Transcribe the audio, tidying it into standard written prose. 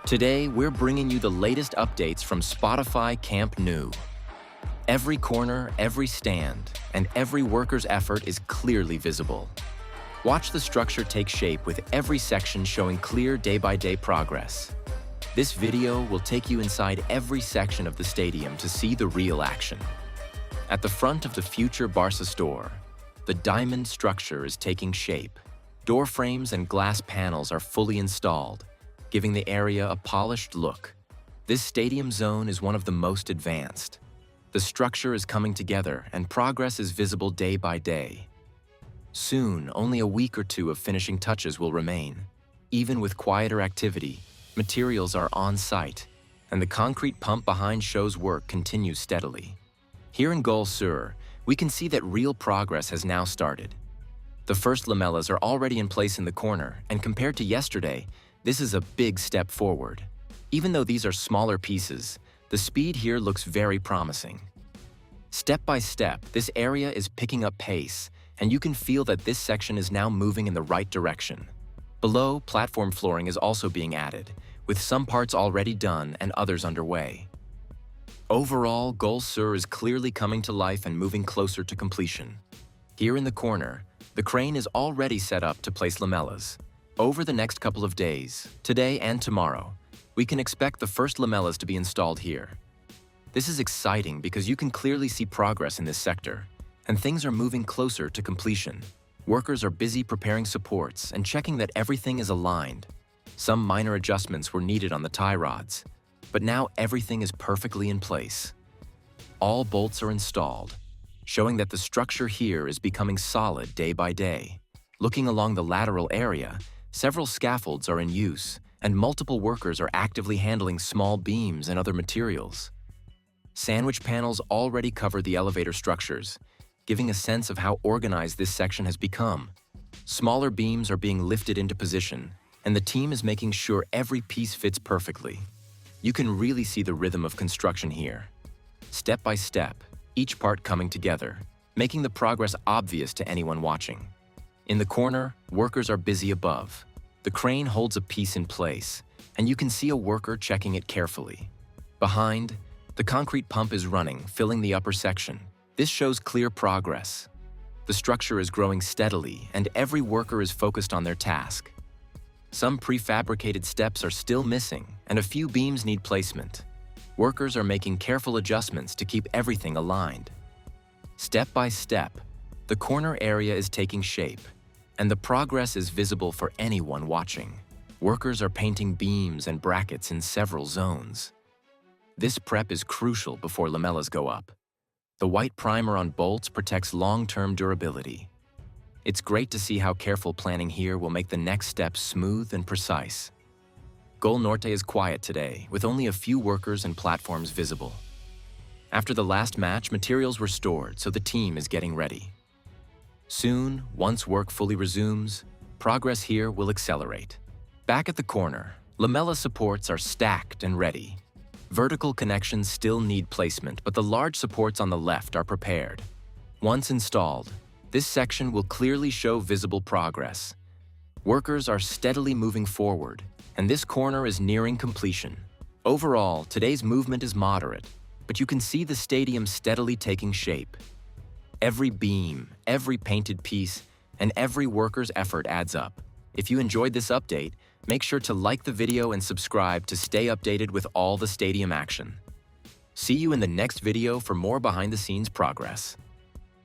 Today, we're bringing you the latest updates from Spotify Camp Nou. Every corner, every stand, and every worker's effort is clearly visible. Watch the structure take shape with every section showing clear day-by-day progress. This video will take you inside every section of the stadium to see the real action. At the front of the future Barça Store, the diamond structure is taking shape. Door frames and glass panels are fully installed, giving the area a polished look. This stadium zone is one of the most advanced. The structure is coming together and progress is visible day by day. Soon, only a week or two of finishing touches will remain. Even with quieter activity, materials are on site, and the concrete pump behind shows work continues steadily. Here in Goal Sur, we can see that real progress has now started. The first lamellas are already in place in the corner, and compared to yesterday, this is a big step forward. Even though these are smaller pieces, the speed here looks very promising. Step by step, this area is picking up pace, and you can feel that this section is now moving in the right direction. Below, platform flooring is also being added, with some parts already done and others underway. Overall, Goal Sur is clearly coming to life and moving closer to completion. Here in the corner, the crane is already set up to place lamellas. Over the next couple of days, today and tomorrow, we can expect the first lamellas to be installed here. This is exciting because you can clearly see progress in this sector, and things are moving closer to completion. Workers are busy preparing supports and checking that everything is aligned. Some minor adjustments were needed on the tie rods, but now everything is perfectly in place. All bolts are installed, showing that the structure here is becoming solid day by day. Looking along the lateral area, several scaffolds are in use, and multiple workers are actively handling small beams and other materials. Sandwich panels already cover the elevator structures, giving a sense of how organized this section has become. Smaller beams are being lifted into position, and the team is making sure every piece fits perfectly. You can really see the rhythm of construction here. Step by step, each part coming together, making the progress obvious to anyone watching. In the corner, workers are busy above. The crane holds a piece in place, and you can see a worker checking it carefully. Behind, the concrete pump is running, filling the upper section. This shows clear progress. The structure is growing steadily, and every worker is focused on their task. Some prefabricated steps are still missing, and a few beams need placement. Workers are making careful adjustments to keep everything aligned. Step by step, the corner area is taking shape, and the progress is visible for anyone watching. Workers are painting beams and brackets in several zones. This prep is crucial before lamellas go up. The white primer on bolts protects long-term durability. It's great to see how careful planning here will make the next step smooth and precise. Goal Norte is quiet today, with only a few workers and platforms visible. After the last match, materials were stored, so the team is getting ready. Soon, once work fully resumes, progress here will accelerate. Back at the corner, lamella supports are stacked and ready. Vertical connections still need placement, but the large supports on the left are prepared. Once installed, this section will clearly show visible progress. Workers are steadily moving forward, and this corner is nearing completion. Overall, today's movement is moderate, but you can see the stadium steadily taking shape. Every beam, every painted piece, and every worker's effort adds up. If you enjoyed this update, make sure to like the video and subscribe to stay updated with all the stadium action. See you in the next video for more behind-the-scenes progress.